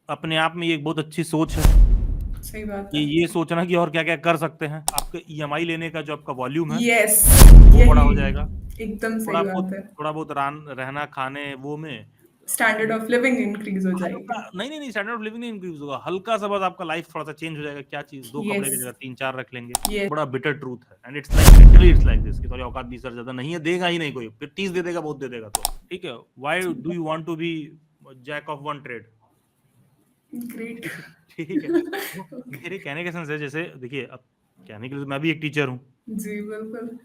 अपने आप में ये एक बहुत अच्छी सोच है सही बात कि है। ये सोचना कि और क्या क्या कर सकते हैं। आपके ईएमआई लेने का जो आपका वॉल्यूम है यस, वो बड़ा हो यही जाएगा। एकदम थोड़ा सही बहुत बात है। थोड़ा बहुत रहना खाने वो में स्टैंडर्ड ऑफ लिविंग इंक्रीज हो हल्का जाएगी। नहीं स्टैंडर्ड ऑफ लिविंग नहीं इंक्रीज होगा, हल्का सा बस आपका लाइफ थोड़ा सा चेंज हो जाएगा। क्या चीज? 2 कपड़े की यस, जगह 3-4 रख लेंगे। यस। बड़ा बिटर ट्रूथ है and it's like literally it's like this कि तुम्हारी औकात 20 ज्यादा नहीं है, देगा ही नहीं कोई, फिर 30 दे देगा, बहुत दे देगा तो ठीक है। Why do you want to be jack of one trade? Great. ठीक है ठीक है। तो मेरे कहने का सेंस है, जैसे देखिए, अब कहने के लिए तो मैं भी एक टीचर हूँ। जी बिल्कुल।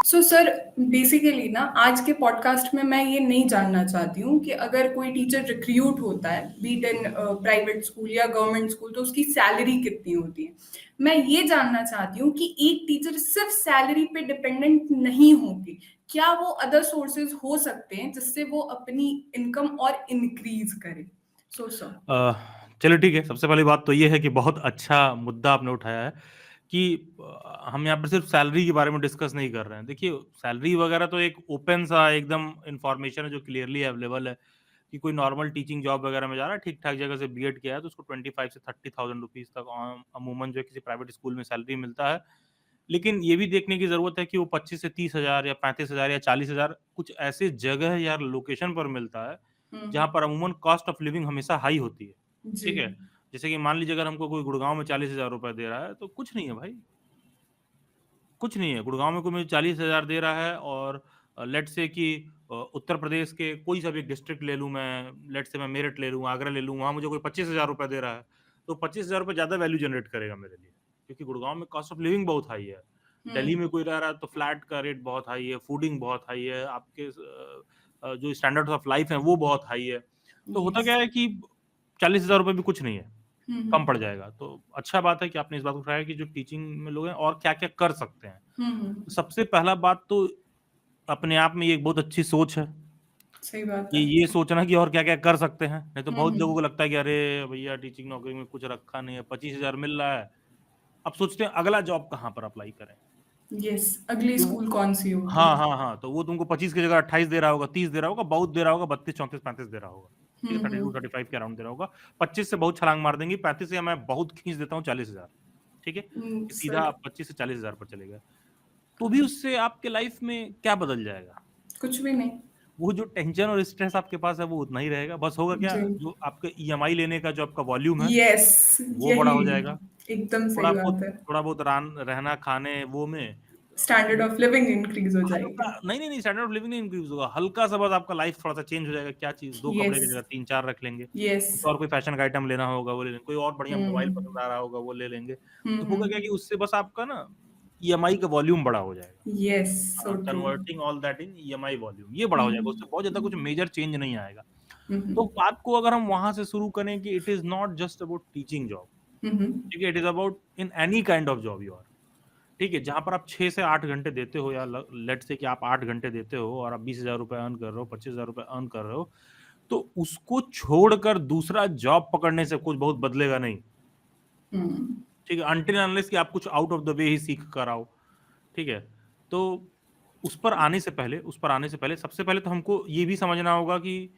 सो सर, बेसिकली ना आज के पॉडकास्ट में मैं ये नहीं जानना चाहती हूँ कि अगर कोई टीचर रिक्रूट होता है बीट इन प्राइवेट स्कूल या गवर्नमेंट स्कूल तो उसकी सैलरी कितनी होती है। मैं ये जानना चाहती हूँ कि एक टीचर सिर्फ सैलरी पे डिपेंडेंट नहीं होती, क्या वो अदर सोर्सेज हो सकते हैं जिससे वो अपनी इनकम और इंक्रीज करे। So sir. चलो ठीक है। सबसे पहली बात तो ये है कि बहुत अच्छा मुद्दा आपने उठाया है कि हम यहाँ पर सिर्फ सैलरी के बारे में डिस्कस नहीं कर रहे हैं। देखिए, सैलरी वगैरह तो एक ओपन सा एकदम इंफॉर्मेशन है जो क्लियरली अवेलेबल है कि कोई नॉर्मल टीचिंग जॉब वगैरह में जा रहा है, ठीक ठाक जगह से बीएड किया है, तो उसको 25 से 30,000 रुपीज तक अमूमन जो है किसी प्राइवेट स्कूल में सैलरी मिलता है। लेकिन ये भी देखने की जरूरत है कि वो 25 से 30,000 या 35,000 या 40,000 कुछ ऐसे जगह या लोकेशन पर मिलता है जहां पर अमूमन कॉस्ट ऑफ लिविंग हमेशा हाई होती है। जी। ठीक है। जैसे कि मान लीजिए अगर हमको कोई गुड़गांव में 40,000 रुपए दे रहा है तो कुछ नहीं है भाई, कुछ नहीं है। गुड़गांव में कोई मुझे 40,000 दे रहा है और लेट से कि उत्तर प्रदेश के कोई सा भी डिस्ट्रिक्ट ले लूँ मैं, लेट से मैं मेरठ ले लूँ, आगरा ले लूँ, वहाँ मुझे कोई 25,000 रुपए दे रहा है, तो 25,000 रुपए ज़्यादा वैल्यू जनरेट करेगा मेरे लिए, क्योंकि गुड़गांव में कॉस्ट ऑफ लिविंग बहुत हाई है। दिल्ली में कोई रह रहा है तो फ्लैट का रेट बहुत हाई है, फूडिंग बहुत हाई है, आपके जो स्टैंडर्ड्स ऑफ लाइफ है वो बहुत हाई है। तो होता क्या यस। है कि 40,000 रुपए भी कुछ नहीं है, कम पड़ जाएगा। तो अच्छा बात है कि आपने इस बात को उठाया कि जो टीचिंग में लोग हैं और क्या-क्या कर सकते हैं। तो सबसे पहला बात तो अपने आप में ये एक बहुत अच्छी सोच है सही बात कि है। ये सोचना कि और क्या-क्या कर सकते हैं। नहीं तो बहुत लोगों हम्म। को लगता है कि अरे भैया टीचिंग नौकरी में कुछ रखा नहीं है, 25,000 मिल रहा है। अब सोचते हैं अगला जॉब कहाँ पर अप्लाई करें। यस, अगली तो स्कूल कौन सी होगी। हाँ। तो वो तुमको 25 की जगह 28 दे रहा होगा, 30 दे रहा होगा, बहुत दे रहा होगा, 32, 34, 35 दे रहा होगा। ठीक है, 32, 35 के अराउंड दे रहा होगा। 25 से बहुत छलांग मार देंगी, 35 से मैं बहुत खींच देता हूँ 40,000। ठीक है, कि सीधा सर, आप 25 से 40,000 पर चले गए। तो भी उससे आपके लाइफ में क्या बदल जाएगा? कुछ भी नहीं। वो जो टेंशन और स्ट्रेस आपके पास है वो उतना ही रहेगा। बस होगा क्या, जी। जो आपके ईएमआई लेने का जो आपका वॉल्यूम है यस, वो बड़ा यही हो जाएगा। एकदम थोड़ा सही बहुत बात है। थोड़ा बहुत रहना खाने वो में स्टैंडर्ड ऑफ लिविंग इंक्रीज हो हल्का जाएगी। नहीं स्टैंडर्ड ऑफ लिविंग नहीं इंक्रीज होगा, हल्का सा बस आपका लाइफ थोड़ा सा चेंज हो जाएगा। क्या चीज? 2 कपड़े यस, की जगह 3-4 रख लेंगे। यस। कुछ और कोई फैशन का आइटम लेना होगा वो ले लेंगे, कोई और बढ़िया मोबाइल पसंद आ रहा होगा वो ले लेंगे। तो होगा क्या कि उससे बस आपका ना ईएमआई का वॉल्यूम बड़ा हो जाएगा। Yes, so true. Converting all that in EMI volume, ये बड़ा हो जाएगा। उससे बहुत ज्यादा कुछ मेजर चेंज नहीं आएगा। तो बात को अगर हम वहां से शुरू करें कि it is not just about teaching job. ठीक है, it is about in any kind of job you are. ठीक है, जहां पर आप 6 से 8 घंटे देते हो, या लेट से कि आप 8 घंटे देते हो और आप 20,000 रुपए अर्न कर रहे हो, 25,000 रुपए अर्न कर रहे हो, तो उसको छोड़कर दूसरा जॉब पकड़ने से कुछ बहुत बदलेगा नहीं। ठीक है, अनटिल अनलेस कि आप कुछ आउट ऑफ द वे ही सीख कर आओ। ठीक है, तो उस पर आने से पहले सबसे पहले तो हमको ये भी समझना होगा कि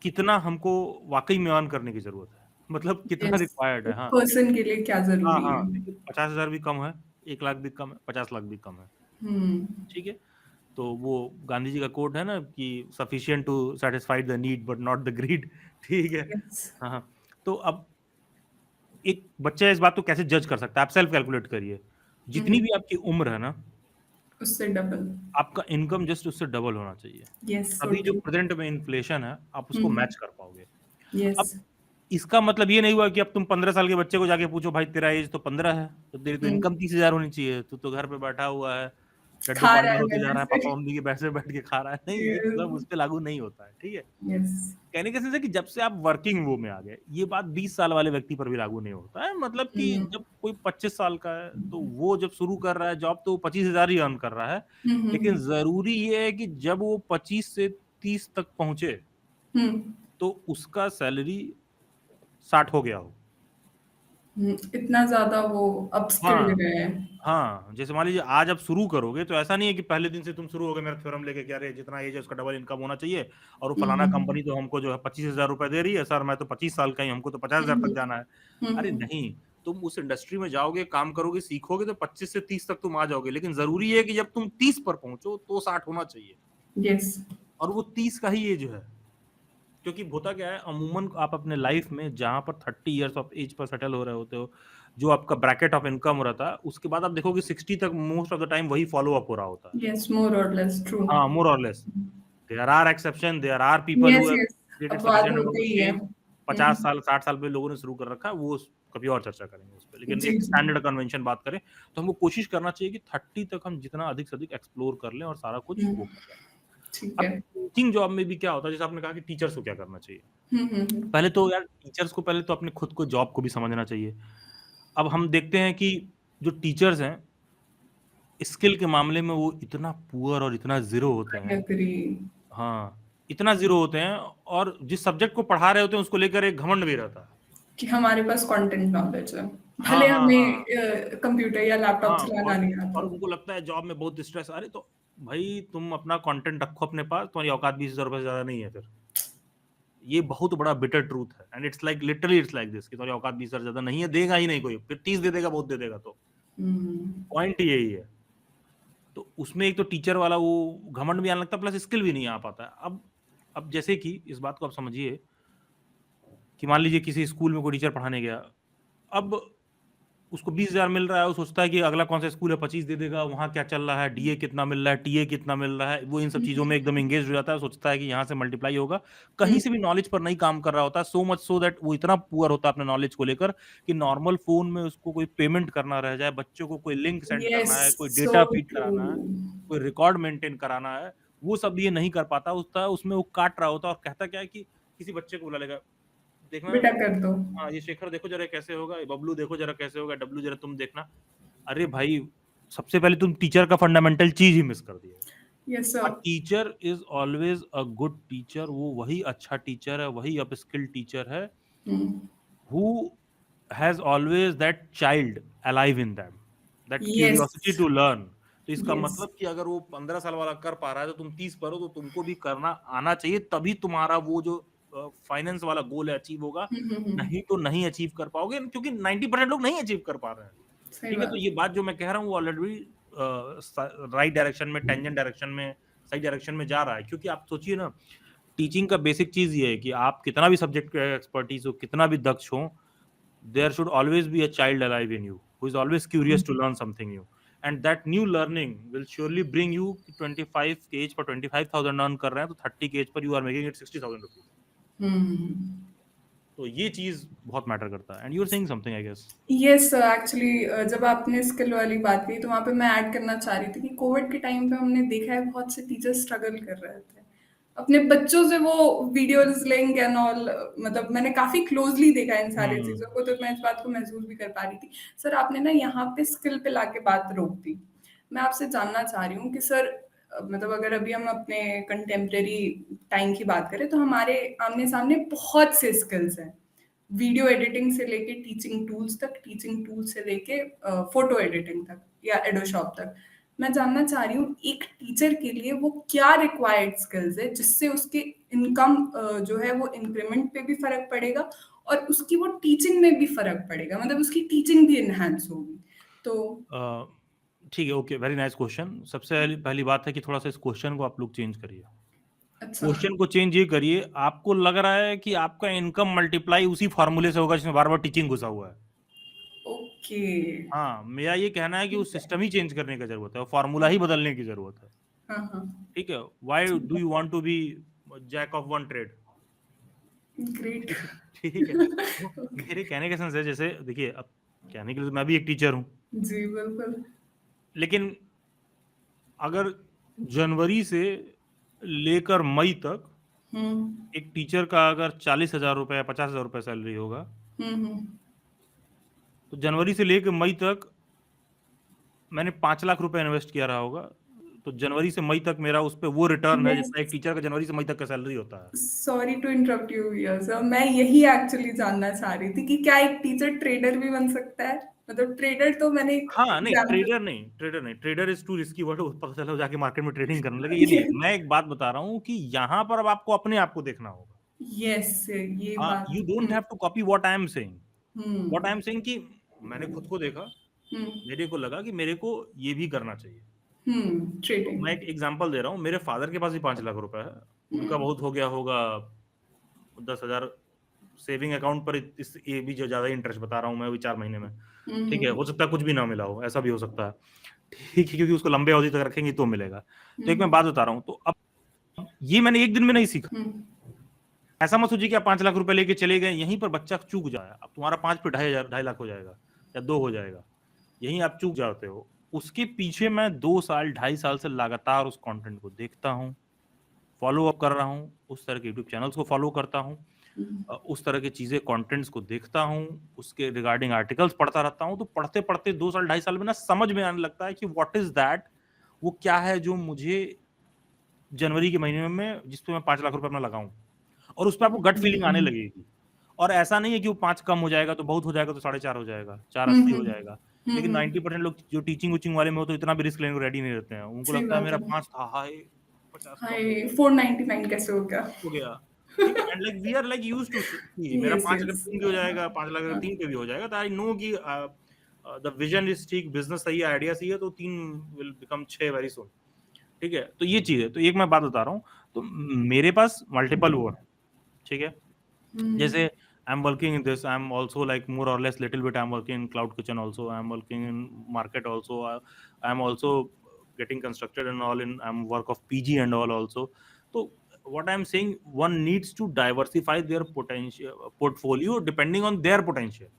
कितना हमको वाकई में अर्न करने की जरूरत है, मतलब कितना यस, रिक्वायर्ड है। एक हाँ पर्सन के लिए क्या हाँ जरूरी हाँ, है। देखिए 50,000 भी कम है, 1 लाख भी कम है, 50 लाख भी कम है। ठीक है, तो वो गांधी जी का कोट है ना कि sufficient to satisfy the need but not the greed. ठीक है। यस। हाँ, तो अब एक बच्चा इस बात को कैसे जज कर सकता है? आप सेल्फ कैलकुलेट करिए। जितनी भी आपकी उम्र है ना, उससे डबल। आपका इनकम जस्ट उससे डबल होना चाहिए। यस, सो तभी जो ट्रू। प्रेजेंट में इन्फ्लेशन है आप उसको मैच कर पाओगे। यस। अब इसका मतलब ये नहीं हुआ कि अब तुम 15 साल के बच्चे को जाके पूछो भाई तेरा एज तो 15 है, तो तेरी तो इनकम 30,000 होनी चाहिए, तू तो घर पे बैठा हुआ है, लड्डू खा रहा पांडा है होते जा रहा है, पापा बेनिफिट। मम्मी के पैसे बैठ के खा रहा है। नहीं, ये सब उस पे लागू नहीं होता है। ठीक है, यस। कहने का सेंस है कि जब से आप वर्किंग वो में आ गए, ये बात 20 साल वाले व्यक्ति पर भी लागू नहीं होता है। मतलब कि जब कोई 25 साल का है तो वो जब शुरू कर रहा है जॉब तो वो 25,000 ही अर्न कर रहा है। लेकिन जरूरी ये है कि जब वो 25 से 30 तक पहुंचे तो उसका सैलरी 60 हो गया हो। इतना ज़्यादा वो अपस्किल्ड हाँ, गए हैं। हाँ, जैसे मान लीजिए आज आप शुरू करोगे तो ऐसा नहीं है कि पहले दिन से तुम शुरू हो गए मेरा थ्योरम लेके कि अरे जितना एज है उसका डबल इनकम होना चाहिए और वो हुँ, फलाना हुँ। कंपनी तो हमको जो है 25,000 रुपए दे रही है सर, मैं तो 25 साल का ही, हमको तो 50,000 हुँ, तक हुँ। जाना है। हुँ, अरे हुँ। नहीं, तुम उस इंडस्ट्री में जाओगे, काम करोगे, सीखोगे तो 25 से 30 तक तुम आ जाओगे, लेकिन जरूरी है कि जब तुम 30 पर पहुंचो तो 60 होना चाहिए, यस। और वो 30 का ही एज है। क्योंकि होता क्या है, अमूमन आप अपने लाइफ में जहां पर 30 इयर्स ऑफ एज पर सेटल हो रहे होते हो, जो आपका ब्रैकेट ऑफ इनकम रहता है, उसके बाद आप देखोगे 60 तक मोस्ट ऑफ द टाइम वही फॉलो अप हो रहा होता है। यस, मोर और लेस ट्रू। हाँ, मोर और less. There are exception, there are people who yes, have yes. Created अब बात सफिशिएंट नंबर होती टू ही है। चेंज। 50 हुँ। साल 60 साल पे लोगों ने शुरू कर रखा है, वो कभी और चर्चा करेंगे उस पे, लेकिन जी, एक जी। स्टैंडर्ड कन्वेंशन बात करें तो हमको कोशिश करना चाहिए कि 30 तक हम जितना अधिक से अधिक एक्सप्लोर कर लें और सारा कुछ हुँ, वो कर लें। ठीक अब है। टीचिंग जॉब में भी क्या होता है, जैसे आपने कहा कि टीचर्स को क्या करना चाहिए। हुँ, हुँ, हुँ। पहले तो यार टीचर्स को पहले तो अपने खुद को जॉब को भी समझना चाहिए। अब हम देखते हैं कि जो टीचर्स हैं, स्किल के मामले में वो इतना पुअर और इतना ज़ीरो होते आई हैं। एग्री हाँ, इतना ज़ीरो होते हैं, और जिस सब्जेक्ट को पढ़ा रहे होते हैं उसको लेकर एक घमंड भी रहता है। कि हमारे पास कंटेंट नॉलेज है। हाँ, भले हाँ, हमें हाँ। कंप्यूटर या लैपटॉप हाँ, चलाना नहीं और आता। उनको लगता है जॉब में बहुत स्ट्रेस, अरे तो भाई तुम अपना कंटेंट रखो अपने पास, तुम्हारी औकात 20,000 रुपए से ज़्यादा नहीं है फिर। ये बहुत बड़ा बिटर ट्रूथ है, and it's like literally it's like this कि तुम्हारी औकात 20,000 ज़्यादा नहीं है, देगा ही नहीं कोई, फिर 30 दे देगा, बहुत दे देगा तो। हुँ। पॉइंट यही है। तो उसमें एक तो टीचर वाला वो घमंड भी आने लगता है, प्लस स्किल भी नहीं आ पाता है। अब जैसे कि इस बात को आप समझिए कि मान लीजिए किसी स्कूल में कोई टीचर पढ़ाने गया, अब उसको 20,000 मिल रहा है, वो सोचता है कि अगला कौन सा स्कूल है 25 दे देगा, वहाँ क्या चल रहा है, डीए कितना मिल रहा है, टीए कितना मिल रहा है, वो इन सब हुँ, चीज़ों में हुँ। एकदम एंगेज हो जाता है, सोचता है कि यहाँ से मल्टीप्लाई होगा। कहीं हुँ। से भी नॉलेज पर नहीं काम कर रहा होता, सो मच सो दैट वो इतना पुअर होता है अपने नॉलेज को लेकर कि नॉर्मल फ़ोन में उसको कोई पेमेंट करना रह जाए, बच्चों को कोई लिंक सेंड यस, करना है, कोई सो डेटा फीड ट्रू। कराना है, कोई रिकॉर्ड मेंटेन कराना है, वो सब ये नहीं कर पाता होता है, उसमें वो काट रहा होता है और कहता क्या है कि किसी बच्चे को बुला लेगा, देखना, बेटा कर दो। हाँ, ये शेखर देखो ज़रा कैसे होगा, ये बबलू देखो ज़रा कैसे होगा, डब्लू ज़रा तुम देखना। अरे भाई, सबसे पहले तुम टीचर का फंडामेंटल चीज़ ही मिस कर दिए हो। Yes a sir. Teacher is always a good teacher, वो वही अच्छा टीचर है, वही अपस्किल्ड टीचर है, हुँ। who has always that child alive in them, that yes, curiosity to learn। तो इसका यस। मतलब कि अगर वो 15 साल वाला कर पा रहा है तो तुम 30 पर हो, तो तुमको भी करना आना चाहिए, तभी तुम्हारा वो जो फाइनेंस वाला गोल है अचीव होगा। हुँ, हुँ, हुँ। नहीं तो नहीं अचीव कर पाओगे, क्योंकि 90% लोग नहीं अचीव कर पा रहे हैं। सही ठीक है, तो बात। ये बात जो मैं कह रहा हूँ वो ऑलरेडी राइट डायरेक्शन में, टेंजेंट डायरेक्शन में, सही डायरेक्शन में जा रहा है। क्योंकि आप सोचिए ना, टीचिंग का बेसिक चीज ये है कि आप कितना भी सब्जेक्ट का एक्सपर्टीज हो, कितना भी दक्ष हो, there should always be a child alive in you who is always curious to learn something new, and that new learning will surely bring you 25 के एज पर 25,000 earn कर रहे हैं तो 30 के as per you are making it 60,000 rupees। हुँ। तो ये चीज बहुत मैटर करता है, and you are saying something I guess. Yes actually जब आपने स्किल वाली बात की तो वहाँ पे मैं ऐड करना चाह रही थी कि कोविड के टाइम पे हमने देखा है बहुत से टीचर्स स्ट्रगल कर रहे थे अपने बच्चों से वो वीडियोस लिंक एंड ऑल मतलब मैंने काफी क्लोजली देखा है इन सारी हम्म। चीजों को तो मैं इस बात को महसूस भी कर पा रही थी। सर आपने ना यहाँ पे स्किल पे लाके बात रोक दी। मैं आपसे जानना चाह रही हूँ कि सर मतलब अगर अभी हम अपने कंटेम्प्रेरी टाइम की बात करें तो हमारे आमने सामने बहुत से स्किल्स हैं। वीडियो एडिटिंग से लेके टीचिंग टूल्स तक, टीचिंग टूल्स से लेके फोटो एडिटिंग तक या एडोशॉप तक। मैं जानना चाह रही हूँ एक टीचर के लिए वो क्या रिक्वायर्ड स्किल्स है जिससे उसके इनकम जो है वो इंक्रीमेंट पे भी फर्क पड़ेगा और उसकी वो टीचिंग में भी फर्क पड़ेगा मतलब उसकी टीचिंग भी इनहेंस होगी। तो ठीक है, ओके, वेरी नाइस क्वेश्चन। सबसे पहली पहली बात है कि थोड़ा सा इस क्वेश्चन को आप लोग चेंज करिए। अच्छा। क्वेश्चन को चेंज ये करिए, आपको लग रहा है कि आपका इनकम मल्टीप्लाई उसी फॉर्मूले से होगा जिसमें बार बार टीचिंग घुसा हुआ है। ओके। हाँ, मेरा ये कहना है कि ठीक उस है। सिस्टम ही चेंज करने की जरूरत है और फॉर्मूला ही बदलने की जरूरत है। हाँ हाँ। ठीक है, व्हाई ठीक डू है। You want to be jack of one trade. Great. ठीक है, ठीक है, तो ओके। मेरे कहने का सेंस है, जैसे देखिए, अब कहने के लिए तो मैं भी एक टीचर हूँ, जी बिल्कुल। लेकिन अगर जनवरी से लेकर मई तक हम्म एक टीचर का अगर 40,000 रुपए या 50,000 रुपए सैलरी होगा, हम्म। तो जनवरी से लेकर मई तक मैंने 5 लाख रुपए इन्वेस्ट किया रहा होगा, तो जनवरी से मई तक मेरा उस पे वो रिटर्न है मैं जितना एक टीचर का जनवरी से मई तक का सैलरी होता है। Sorry to interrupt you here sir, मैं यही एक्चुअली जानना चाह रही थी कि क्या एक टीचर ट्रेडर भी बन सकता है? मतलब ट्रेडर तो मैंने एक हाँ, नहीं एग्जाम्पल। ट्रेडर नहीं, trader is to risky word, पता चला जाके मार्केट में ट्रेडिंग करने लगे, ये नहीं। मैं एक बात बता रहा हूँ कि यहाँ पर अब आपको अपने आप को देखना होगा। यस, ये बात। You don't have to copy what I am saying. What I hmm am saying कि मैंने खुद को देखा, हम्म मेरे को लगा कि मेरे को ये भी करना चाहिए। तो ट्रेडिंग। मैं एक एग्जांपल दे रहा हूँ, मेरे फादर के पास भी 5 लाख रुपए है, उनका बहुत हो गया होगा 10,000 सेविंग अकाउंट पर, इस ये भी जो ज़्यादा इंटरेस्ट बता रहा हूँ मैं अभी 4 महीने में, ठीक है? हो सकता है कुछ भी ना मिला हो, ऐसा भी हो सकता है, ठीक है? क्योंकि उसको लंबे अवधि तक रखेंगे तो मिलेगा। तो एक मैं बात बता रहा हूँ, तो अब ये मैंने एक दिन में नहीं सीखा। ऐसा मत सोचिए कि आप 5 लाख रुपए लेके चले गए, यहीं पर बच्चा चूक जाए, अब तुम्हारा 5 पे 2.5 लाख हो जाएगा या 2 हो जाएगा, यहीं आप चूक जाते हो। उसके पीछे मैं 2 साल 2.5 साल से लगातार उस कंटेंट को देखता हूँ, फॉलो अप कर रहा हूँ, उस तरह के यूट्यूब चैनल्स को फॉलो करता हूँ, उस तरह की चीजें कंटेंट्स को देखता हूँ, उसके रिगार्डिंग आर्टिकल्स पढ़ता रहता हूँ। तो पढ़ते पढ़ते 2 साल 2.5 साल में ना समझ में आने लगता है कि व्हाट इज दैट, वो क्या है जो मुझे जनवरी के महीने में जिस पे मैं 5 लाख रुपए अपना लगाऊं, और उस पर आपको गट फीलिंग आने लगेगी। और ऐसा नहीं है कि वो 5 कम हो जाएगा तो बहुत हो जाएगा, तो 4.5 हो जाएगा, 4.80 हो जाएगा। लेकिन 90% लोग जो टीचिंग उचिंग वाले में हो तो इतना भी रिस्क लेने को रेडी नहीं रहते हैं, उनको सही लगता है बात मेरा है। 5 था, हाय 50 कम हाय, 499 कैसे हो गया? हो गया, ठीक है? And like we are like used to see मेरा यस 5 अगर यस। 3 भी हो जाएगा, 5 लाख अगर 3 पे भी हो जाएगा, तो आई नो कि द विजन इज ठीक, बिजनेस सही है, आइडिया सही है, तो 3 विल बिकम 6 वेरी सून, ठीक है? तो ये चीज है। तो एक मैं बात बता रहा हूँ, तो मेरे पास मल्टीपल वो है, ठीक है? जैसे I am working in this, I am also like more और less little bit I am working in cloud kitchen also, I am working in market also, I am also getting constructed and all in work of PG and all also. So what I'm saying, one needs to diversify their potential portfolio depending on their potential,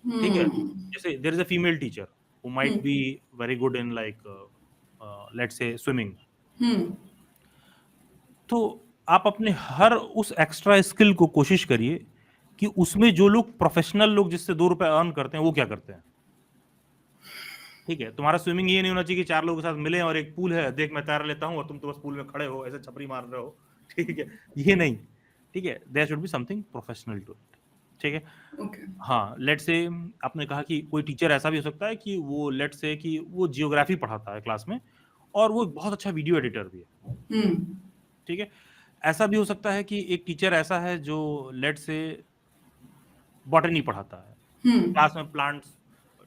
ठीक है? जैसे there is a female teacher who might be very good in like let's say swimming, तो आप अपने हर उस extra skill को कोशिश करिए कि उसमें जो लोग प्रोफेशनल लोग जिससे 2 रुपए अर्न करते हैं वो क्या करते हैं, ठीक है? तुम्हारा स्विमिंग ये नहीं होना चाहिए कि 4 लोगों के साथ मिले और एक पूल है, देख मैं तैर लेता हूँ और तुम तो बस पूल में खड़े हो ऐसे छपरी मार रहे हो, ठीक है? ये नहीं, ठीक है? There should be something professional to it, ठीक है? ओके। हाँ, लेट्स से आपने कहा कि कोई टीचर ऐसा भी हो सकता है कि वो लेट्स से कि वो जियोग्राफी पढ़ाता है क्लास में और वो बहुत अच्छा वीडियो एडिटर भी है, ठीक है? ऐसा भी हो सकता है कि एक टीचर ऐसा है जो लेट्स से बॉटनी पढ़ाता है, क्लास में प्लांट्स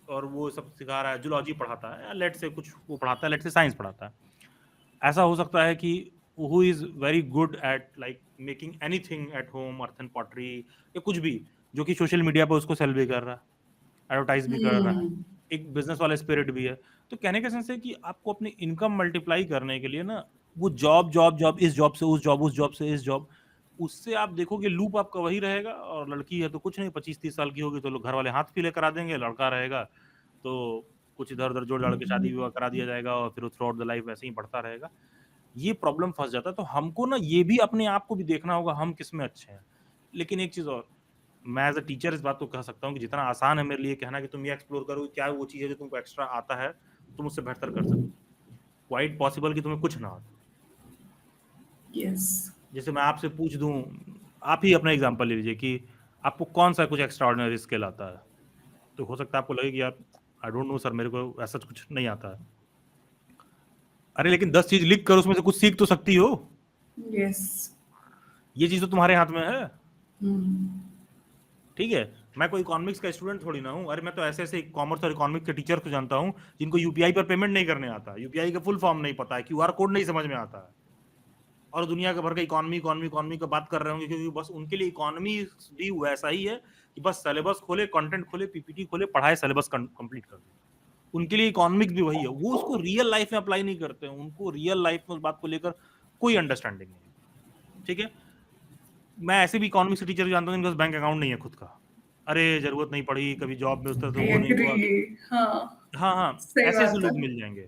और वो सब सिखा रहा है, जूलॉजी पढ़ाता है, या लेट्स से कुछ वो पढ़ाता है, लेट्स से साइंस पढ़ाता है। ऐसा हो सकता है कि who is very good at like making anything at home, earthen pottery या कुछ भी, जो कि सोशल मीडिया पर उसको सेल भी कर रहा है, एडवर्टाइज भी कर रहा है, एक बिजनेस वाला स्पिरिट भी है। तो कहने का सेंस है कि आपको अपनी इनकम मल्टीप्लाई करने के लिए ना वो जॉब जॉब जॉब, इस जॉब से उस जॉब, उस जॉब से इस जॉब, उससे आप देखोगे लूप आपका वही रहेगा। और लड़की है तो कुछ नहीं, 25-30 साल की होगी तो लोग घर वाले हाथ पीले करा देंगे, लड़का रहेगा तो कुछ इधर उधर जोड़ जाड़ के शादी विवाह करा दिया जाएगा और फिर थ्रू आउट द लाइफ ऐसे ही बढ़ता रहेगा। ये प्रॉब्लम फंस जाता है। तो हमको ना ये भी अपने आप को भी देखना होगा हम किस में अच्छे हैं। लेकिन एक चीज और, मैं एज अ टीचर इस बात को कह सकता हूँ कि जितना आसान है मेरे लिए कहना कि तुम ये एक्सप्लोर करो क्या वो चीज है जो तुमको एक्स्ट्रा आता है, तुम उससे बेहतर कर सकते हो। क्वाइट पॉसिबल कि तुम्हें कुछ ना आता। यस। जैसे मैं आपसे पूछ दूं, आप ही अपना एग्जांपल ले लीजिए कि आपको कौन सा कुछ एक्स्ट्रा ऑर्डिनरी स्किल आता है, तो हो सकता है आपको लगे कि यार आई डोंट नो सर, मेरे को ऐसा कुछ नहीं आता है। अरे लेकिन 10 चीज लिख कर उसमें से कुछ सीख तो सकती हो। यस। ये चीज तो तुम्हारे हाथ में है, ठीक है? मैं कोई इकोनॉमिक्स का स्टूडेंट थोड़ी ना हूँ। अरे मैं तो ऐसे ऐसे कॉमर्स और इकोनॉमिक्स के टीचर को जानता हूँ जिनको यूपीआई पर पेमेंट नहीं करने आता, यूपीआई का फुल फॉर्म नहीं पता है, क्यूआर कोड नहीं समझ में आता है, और दुनिया के भर का इकोनॉमी इकोनॉमी इकोनॉमी का बात कर रहे होंगे, क्योंकि बस उनके लिए इकोनॉमी भी वैसा ही है कि बस सिलेबस खोले, कंटेंट खोले, पीपीटी खोले, पढ़ाए, सिलेबस कंप्लीट कर दे। उनके लिए इकोनॉमिक्स भी वही है, वो उसको रियल लाइफ में अप्लाई नहीं करते हैं, उनको रियल लाइफ में उस बात को लेकर कोई अंडरस्टैंडिंग नहीं, ठीक है? मैं ऐसे भी इकोनॉमिक्स के टीचर जानता हूँ जिनके पास बैंक अकाउंट नहीं है खुद का। अरे जरूरत नहीं पड़ी, कभी जॉब में उस तरह से आई वो नहीं हुआ। एग्री। हाँ, हाँ हाँ, सही ऐसे ऐसे बात है। लोग मिल जाएंगे,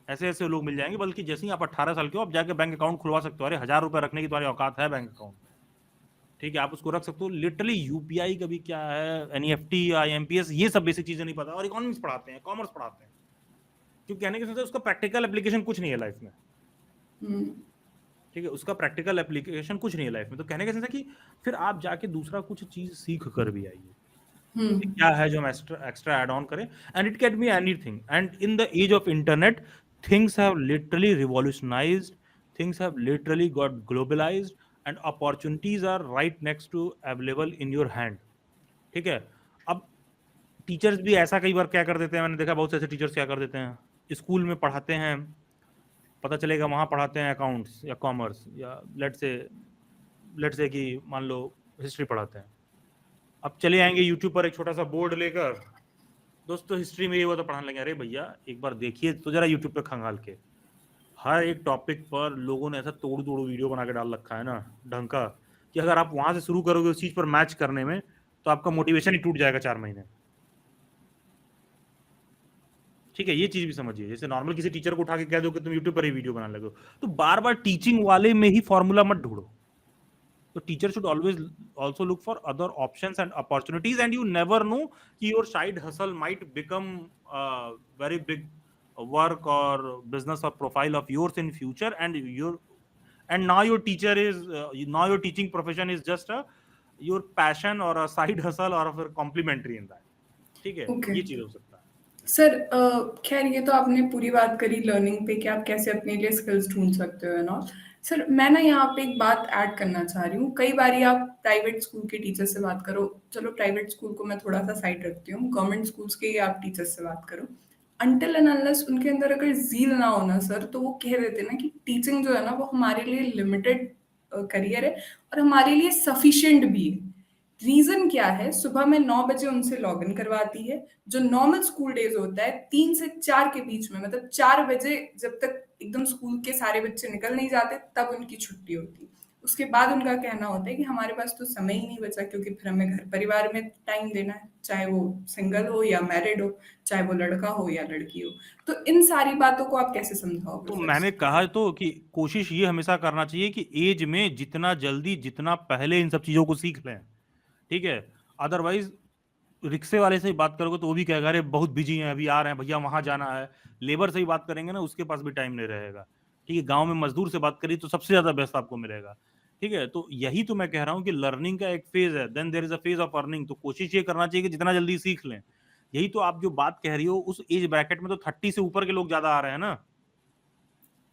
ऐसे ऐसे लोग मिल जाएंगे। बल्कि जैसे ही आप 18 साल के हो आप जाके बैंक अकाउंट खुलवा सकते हो। अरे 1000 रुपए रखने की तुम्हारी औकात है बैंक अकाउंट, ठीक है? आप उसको रख सकते हो। लिटरली यूपीआई का भी क्या है, एनईएफटी, आईएमपीएस, ये सब बेसिक चीजें नहीं पता और इकोनॉमिक्स पढ़ाते हैं, कॉमर्स पढ़ाते हैं। क्योंकि कहने के सेंस उसका प्रैक्टिकल एप्लीकेशन कुछ नहीं है लाइफ में, ठीक है, उसका प्रैक्टिकल एप्लीकेशन कुछ नहीं है लाइफ में। तो कहने का सेंस है कि फिर आप जाके दूसरा कुछ चीज सीख कर भी आइए, क्या है जो हम एक्स्ट्रा ऐड ऑन करें, and it can be anything. And in the age of internet things have literally revolutionised, things have literally got globalised, and opportunities are right next to available in your hand, ठीक है। अब teachers भी ऐसा कई बार क्या कर देते हैं, मैंने देखा बहुत से ऐसे टीचर्स क्या कर देते हैं, स्कूल में पढ़ाते हैं, पता चलेगा वहां पढ़ाते हैं अकाउंट्स या कॉमर्स या लेट से कि मान लो हिस्ट्री पढ़ाते हैं। अब चले आएंगे यूट्यूब पर एक छोटा सा बोर्ड लेकर, दोस्तों हिस्ट्री में ये हुआ तो पढ़ाने लगे। अरे भैया एक बार देखिए तो जरा यूट्यूब पे खंगाल के, हर एक टॉपिक पर लोगों ने ऐसा तोड़ तोड़ वीडियो बना के डाल रखा है ना ढंग का, कि अगर आप वहां से शुरू करोगे उस चीज पर मैच करने में तो आपका मोटिवेशन ही टूट जाएगा 4 महीने, ठीक है। ये चीज भी समझिए, जैसे नॉर्मल किसी टीचर को उठा के कह दो कि तुम यूट्यूब पर ही वीडियो बनाने लगो, तो बार बार टीचिंग वाले में ही फॉर्मूला मत ढूंढो। So teacher should always also look for other options and opportunities, and you never know कि your side hustle might become a very big work or business or profile of yours in future, and now your teacher is now your teaching profession is just your passion or a side hustle or a complementary in that, ठीक है। Okay. ये चीज हो सकता है। Sir खैर ये तो आपने पूरी बात करी लर्निंग पे कि आप कैसे अपने लिए स्किल्स ढूंढ सकते हो ना। सर मैं ना यहाँ पे एक बात ऐड करना चाह रही हूँ। कई बार आप प्राइवेट स्कूल के टीचर से बात करो, चलो प्राइवेट स्कूल को मैं थोड़ा सा साइड रखती हूँ, गवर्नमेंट स्कूल्स के ही आप टीचर से बात करो, अनटिल एंड अनलेस उनके अंदर अगर जील ना होना सर, तो वो कह देते ना कि टीचिंग जो है ना वो हमारे लिए लिमिटेड करियर है और हमारे लिए सफिशिएंट भी है। रीजन क्या है, सुबह में 9 बजे उनसे लॉग इन करवाती है, जो नॉर्मल स्कूल डेज होता है 3 से 4 के बीच में, मतलब 4 बजे जब तक एकदम स्कूल के सारे बच्चे निकल नहीं जाते तब उनकी छुट्टी होती है। उसके बाद उनका कहना होता है कि हमारे पास तो समय ही नहीं बचा, क्योंकि फिर हमें घर परिवार में टाइम देना है, चाहे वो सिंगल हो या मैरिड हो, चाहे वो लड़का हो या लड़की हो। तो इन सारी बातों को आप कैसे समझाओगे? तो मैंने कहा तो कि कोशिश ये हमेशा करना चाहिए कि एज में जितना जल्दी जितना पहले इन सब चीजों को सीख लें, ठीक है। अदरवाइज रिक्शे वाले से ही बात करोगे तो वो भी कहेगा अरे बहुत बिजी हैं अभी आ रहे हैं भैया वहां जाना है। लेबर से ही बात करेंगे ना, उसके पास भी टाइम नहीं रहेगा, ठीक है। गांव में मजदूर से बात करिए तो सबसे ज्यादा बेस्ट आपको मिलेगा, ठीक है। तो यही तो मैं कह रहा हूँ कि लर्निंग का एक फेज है, then there is a phase of earning. तो कोशिश ये करना चाहिए कि जितना जल्दी सीख लें। यही तो आप जो बात कह रही हो उस एज ब्रैकेट में तो 30 से ऊपर के लोग ज्यादा आ रहे हैं ना।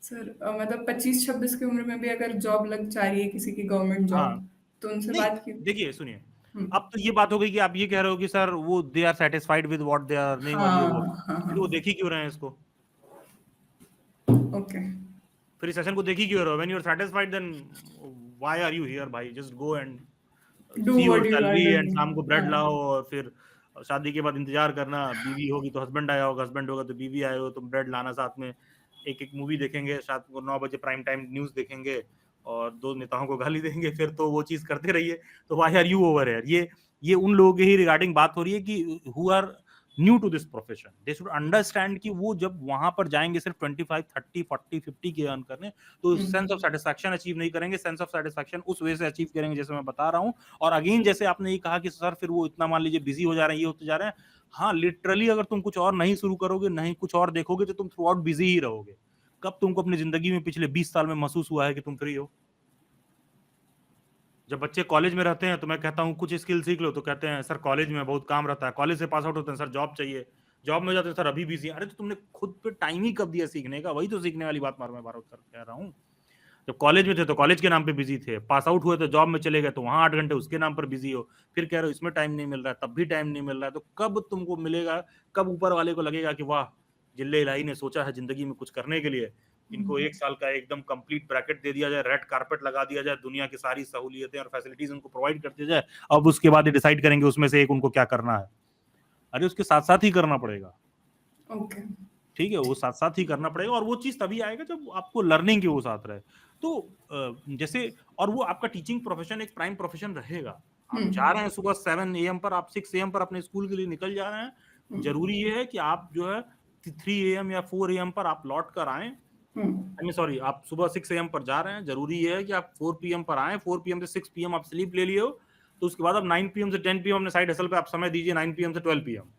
सर मतलब 25-26 की उम्र में भी अगर जॉब लग जा रही है किसी की गवर्नमेंट हाँ जॉब, तो उनसे नहीं, बात की। देखिए सुनिए, हम्म, अब तो ये बात हो गई कि आप ये कह रहे हो कि सर वो they are satisfied with what they are earning और ये वो, हाँ हाँ फिर हाँ, वो देख ही क्यों रहे हैं इसको, ओके, फिर इस सेशन को देख ही क्यों रहे हो? When you are satisfied then why are you here भाई? Just go and do see your what you are salary and शाम को डूइंग। ब्रेड हाँ, लाओ, और फिर शादी के बाद इंतजार करना, बीवी होगी तो हस्बैंड आया होगा, हस्बैंड होगा तो बीवी आए हो, तुम ब्रेड लाना साथ में, एक एक मूवी देखेंगे, शाम को 9 बजे प्राइम टाइम न्यूज देखेंगे और 2 नेताओं को गाली देंगे, फिर तो वो चीज करते रहिए। तो why are you over here? ये उन लोगों के ही रिगार्डिंग बात हो रही है कि who are new to this profession, they should understand कि वो जब वहां पर जाएंगे सिर्फ 25 30 40 50 के अर्न करने, तो सेंस ऑफ सेटिस्फैक्शन अचीव नहीं करेंगे। सेंस ऑफ सेटिस्फैक्शन उस वे से अचीव करेंगे जैसे मैं बता रहा हूँ। और अगेन जैसे आपने ये कहा कि सर फिर वो इतना मान लीजिए बिजी हो जा रहे हैं, ये होते जा रहे हैं, हाँ लिटरली अगर तुम कुछ और नहीं शुरू करोगे, नहीं कुछ और देखोगे, तो तुम थ्रू आउट बिजी ही रहोगे। कब तुमको अपनी जिंदगी में पिछले 20 साल में महसूस हुआ है कि तुम फ्री हो? जब बच्चे कॉलेज में रहते हैं तो मैं कहता हूँ कुछ स्किल सीख लो, तो कहते हैं सर कॉलेज में बहुत काम रहता है। कॉलेज से पास आउट होते हैं, सर जॉब चाहिए। जॉब में जाते हैं, सर अभी बिजी। अरे तो तुमने खुद पे टाइम ही कब दिया सीखने का? वही तो सीखने वाली बात मैं बार बार कह रहा हूँ। जब कॉलेज में थे तो कॉलेज के नाम पे बिजी थे, पास आउट हुए तो जॉब में चले गए तो वहां 8 घंटे उसके नाम पर बिजी हो, फिर कह रहे हो इसमें टाइम नहीं मिल रहा है, तब भी टाइम नहीं मिल रहा है। तो कब तुमको मिलेगा? कब ऊपर वाले को लगेगा कि वाह, जिल्ले इलाही ने सोचा है जिंदगी में कुछ करने के लिए, इनको 1 साल का एकदम कंप्लीट ब्रैकेट दे दिया जाए, रेड कारपेट लगा दिया जाए, दुनिया की सारी सहूलियतें और फैसिलिटीज उनको प्रोवाइड कर दिया जाए, अब उसके बाद ये डिसाइड करेंगे उसमें से एक उनको क्या करना है। अरे उसके साथ साथ ही करना पड़ेगा, ओके, ठीक है। वो साथ साथ ही करना पड़ेगा, और वो चीज तभी आएगा जब आपको लर्निंग के वो साथ रहे। तो जैसे, और वो आपका टीचिंग प्रोफेशन एक प्राइम प्रोफेशन रहेगा। आप जा रहे हैं सुबह 7 AM पर, आप 6 AM पर अपने स्कूल के लिए निकल जा रहे हैं, जरूरी ये है कि आप जो है 3 AM या 4 AM पर आप लौट कर आए। आई सॉरी, आप सुबह 6 AM पर जा रहे हैं, जरूरी ये है कि आप 4 PM पर आए। 4 PM से 6 PM आप स्लीप ले लिए हो, तो उसके बाद आप 9 PM से 10 PM अपने साइड हसल पे आप समय दीजिए, 9 PM से 12 PM।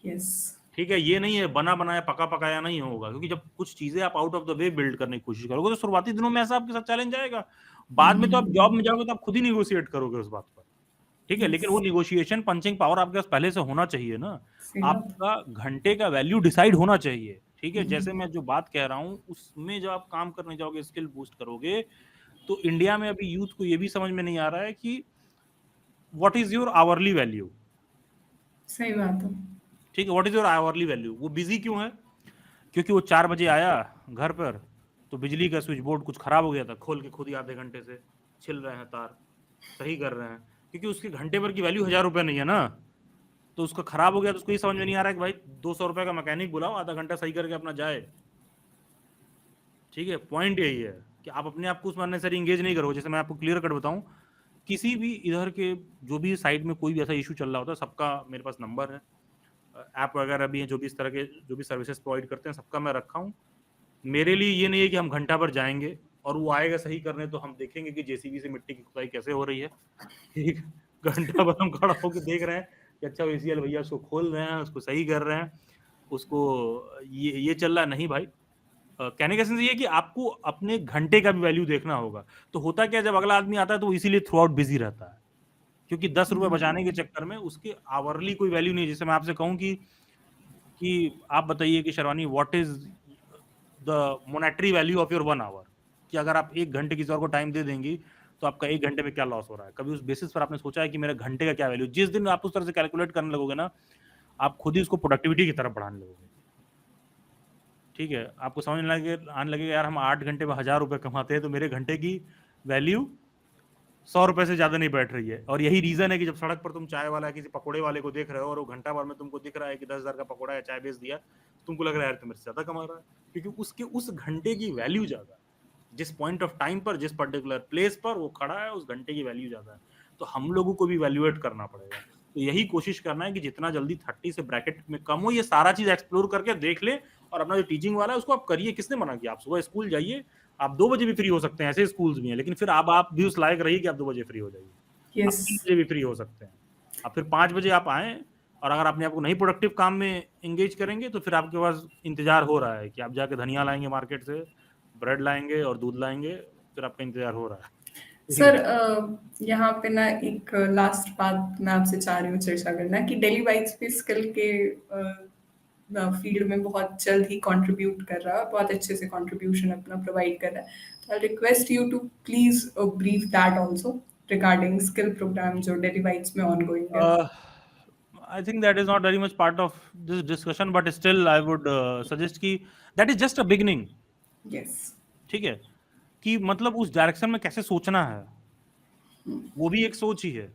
यस, ठीक है, ये नहीं है बना बनाया पका पकाया नहीं होगा, क्योंकि जब कुछ चीजें आप out of the way build करने की कोशिश करोगे तो शुरुआती दिनों में ऐसा आपके साथ चैलेंज आएगा, बाद में तो आप जॉब में जाओगे तो आप खुद ही निगोशिएट करोगे उस बात पर, ठीक है। लेकिन वो यस, निगोशिएशन पंचिंग पावर आपके पास पहले से होना चाहिए ना, सही बात। आपका घंटे का वैल्यू डिसाइड होना चाहिए, ठीक है। जैसे मैं जो बात कह रहा हूँ उसमें जब आप काम करने जाओगे, स्किल बूस्ट करोगे, तो इंडिया में अभी यूथ को ये भी समझ में नहीं आ रहा है कि what is your hourly value, सही बात है। ठीक है। What is your hourly value, वो बिजी क्यों है, क्योंकि वो 4 बजे आया घर पर तो बिजली का स्विच बोर्ड कुछ खराब हो गया था, खोल के खुद ही आधे घंटे से छिल रहे हैं तार, सही कर रहे हैं, क्योंकि उसके घंटे भर की वैल्यू 1000 रुपए नहीं है ना, तो उसका खराब हो गया तो उसको ये समझ में नहीं आ रहा है कि भाई 200 रुपए का मैकेनिक बुलाओ, आधा घंटा सही करके अपना जाए, ठीक है। पॉइंट यही है कि आप अपने आप को उसमें अननेसेसरी इंगेज नहीं करो। जैसे मैं आपको क्लियर कट बताऊं, किसी भी इधर के जो भी साइड में कोई भी ऐसा इशू चल रहा होता है, सबका मेरे पास नंबर है, ऐप वगैरह भी है, जो भी इस तरह के जो भी सर्विसेज प्रोवाइड करते हैं सबका मैं रखा हूँ। मेरे लिए ये नहीं है कि हम घंटा भर जाएंगे और वो आएगा सही करने तो हम देखेंगे कि जेसीबी से मिट्टी की खुदाई कैसे हो रही है, ठीक, घंटा भर हम खड़ा होकर देख रहे हैं कि अच्छा एसीएल भैया उसको खोल रहे हैं, उसको सही कर रहे हैं, उसको ये चल रहा है, नहीं भाई। कहने का सेंस ये है कि आपको अपने घंटे का भी वैल्यू देखना होगा। तो होता क्या, जब अगला आदमी आता है तो वो इसीलिए थ्रू आउट बिजी रहता है, क्योंकि 10 रुपए बचाने के चक्कर में उसके आवरली कोई वैल्यू नहीं है। जैसे मैं आपसे कहूँ कि आप बताइए कि Sharvani what is the monetary value of your 1 hour, कि अगर आप 1 घंटे किसी और को टाइम दे देंगी तो आपका 1 घंटे में क्या लॉस हो रहा है। कभी उस बेसिस पर आपने सोचा है कि मेरे घंटे का क्या वैल्यू, जिस दिन आप उस तरह से कैलकुलेट करने लगोगे ना, आप खुद ही उसको प्रोडक्टिविटी की तरफ बढ़ाने लगोगे, ठीक है। आपको समझ आने लगेगा यार हम 8 घंटे में 1000 रुपए कमाते हैं तो मेरे घंटे की वैल्यू 100 रुपए से ज्यादा नहीं बैठ रही है। और यही रीजन है कि जब सड़क पर तुम चाय वाला किसी पकोड़े वाले को देख रहे हो और वो घंटा भर में तुमको दिख रहा है कि 10,000 का पकोड़ा या चाय बेच दिया, तुमको लग रहा है यार तुम मेरे से ज्यादा कमा रहा है, क्योंकि उसके उस घंटे की वैल्यू ज्यादा है। जिस पॉइंट ऑफ टाइम पर, जिस पर्टिकुलर प्लेस पर वो खड़ा है, उस घंटे की वैल्यू ज्यादा है। तो हम लोगों को भी वैल्यूएट करना पड़ेगा। तो यही कोशिश करना है कि जितना जल्दी 30 से ब्रैकेट में कम हो, ये सारा चीज एक्सप्लोर करके देख ले। और अपना जो टीचिंग वाला है उसको आप करिए, किसने मना किया, आप सुबह स्कूल जाइए, आप 2 बजे भी फ्री हो सकते हैं, ऐसे स्कूल्स भी हैं, लेकिन फिर आप भी उस लायक रहिए कि आप 2 बजे फ्री हो जाइए, आप यस, 3 बजे भी फ्री हो सकते हैं, आप फिर 5 बजे आप आए। और अगर अपने आप को नहीं प्रोडक्टिव काम में एंगेज करेंगे तो फिर आपके पास इंतजार हो रहा है कि आप जाके धनिया लाएंगे मार्केट से, ब्रेड लाएंगे और दूध लाएंगे, फिर आपका इंतजार हो रहा है, ठीक सर है। यहाँ पे ना एक लास्ट बात मैं आपसे चाह रही हूँ चर्चा करना कि डेली बाइट्स भी स्किल के फील्ड में बहुत जल्द ही कंट्रीब्यूट कर रहा है, बहुत अच्छे से कंट्रीब्यूशन अपना प्रोवाइड कर रहा है। तो I request you to please brief that also regarding skill programme जो डेली बाइट्स में ऑनगोइंग है। I think that is not very much part of this discussion, but still I would suggest कि that is just a beginning, yes, ठीक है। कि मतलब उस direction में कैसे सोचना है, वो भी एक सोच ही है।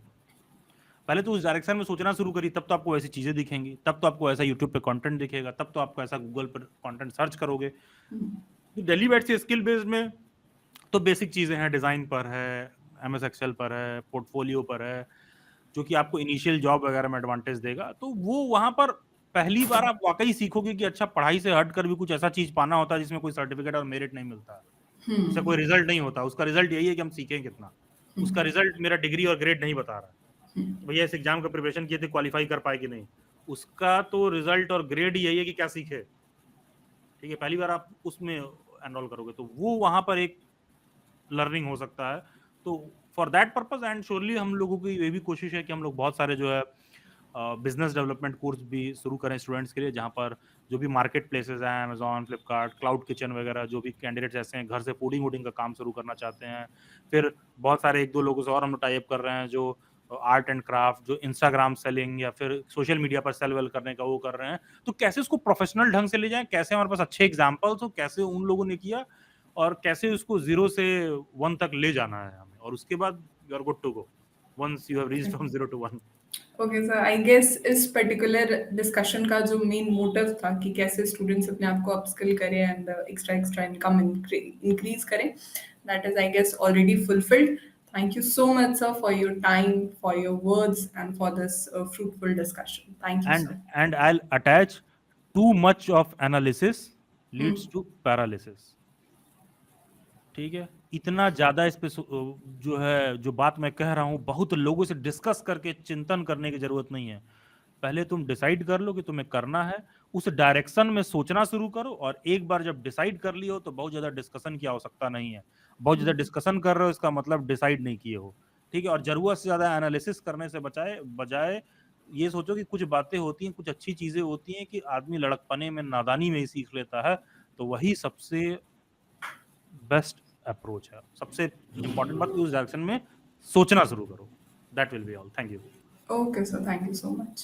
पहले तो उस डायरेक्शन में सोचना शुरू करिए, तब तो आपको ऐसी चीजें दिखेंगी, तब तो आपको ऐसा यूट्यूब पे कंटेंट दिखेगा, तब तो आपको ऐसा गूगल पर कंटेंट सर्च करोगे। तो डेली बैट से स्किल बेस्ड में तो बेसिक चीजें हैं, डिजाइन पर है, एमएस एक्सेल पर है, पोर्टफोलियो पर है, जो कि आपको इनिशियल जॉब वगैरह में एडवांटेज देगा। तो वो वहां पर पहली बार आप वाकई सीखोगे कि अच्छा पढ़ाई से हटकर भी कुछ ऐसा चीज पाना होता है जिसमें कोई सर्टिफिकेट और मेरिट नहीं मिलता, जिसका कोई रिजल्ट नहीं होता। उसका रिजल्ट यही है कि हम सीखें कितना, उसका रिजल्ट मेरा डिग्री और ग्रेड नहीं बता रहा है भैया इस एग्जाम का प्रिपरेशन किए थे, क्वालिफाई कर पाए कि नहीं। उसका तो रिजल्ट और ग्रेड यही है कि क्या सीखे, ठीक है। पहली बार आप उसमें एनरोल करोगे तो वो वहां पर एक लर्निंग हो सकता है। तो for that purpose and surely हम लोगों की ये भी कोशिश है कि हम लोग बहुत सारे जो है बिजनेस डेवलपमेंट कोर्स भी शुरू करें स्टूडेंट्स के लिए, जहाँ पर जो भी मार्केट प्लेसेस हैं, अमेजॉन, फ्लिपकार्ट, क्लाउड किचन वगैरह, जो भी कैंडिडेट्स ऐसे हैं घर से फूडिंग वूडिंग का काम शुरू करना चाहते हैं। फिर बहुत सारे 1-2 लोगों से और हम टाई अप कर रहे हैं जो आर्ट एंड क्राफ्ट, जो इंस्टाग्राम सेलिंग या फिर सोशल मीडिया पर सेल वेल करने का वो कर रहे हैं। तो कैसे उसको प्रोफेशनल ढंग से ले जाएं, कैसे हमारे पास अच्छे एग्जाम्पल्स हो, कैसे उन लोगों ने किया और कैसे उसको 0 से 1 तक ले जाना है हमें, और उसके बाद you are good to go once you have reached from 0 to 1। Okay sir, I guess इस पर्टिकुलर डिस्कशन का जो मेन मोटिव था कि कैसे स्टूडेंट्स अपने आप को अपस्किल करें एंड एक्स्ट्रा इनकम इंक्रीज करें, that is I guess already fulfilled. Thank you so much sir for your time, for your words and for this fruitful discussion. Thank you sir. And I'll attach, too much of analysis leads to paralysis, ठीक है। इतना ज्यादा इस पे जो है जो बात मैं कह रहा हूं बहुत लोगों से डिस्कस करके चिंतन करने की जरूरत नहीं है। पहले तुम डिसाइड कर लो कि तुम्हें करना है, उस डायरेक्शन में सोचना शुरू करो, और एक बार जब डिसाइड कर लियो तो बहुत ज्यादा डिस्कशन की आवश्यकता नहीं है। बहुत ज्यादा डिस्कशन कर रहे हो इसका मतलब डिसाइड नहीं किए हो, ठीक है। और जरूरत से ज्यादा एनालिसिस करने से बजाय ये सोचो कि कुछ बातें होती हैं, कुछ अच्छी चीजें होती हैं कि आदमी लड़कपने में, नादानी में ही सीख लेता है, तो वही सबसे बेस्ट अप्रोच है। सबसे इंपॉर्टेंट बात, उस डायरेक्शन में सोचना शुरू करो। That will be all. Thank you. Okay, sir. Thank you so much.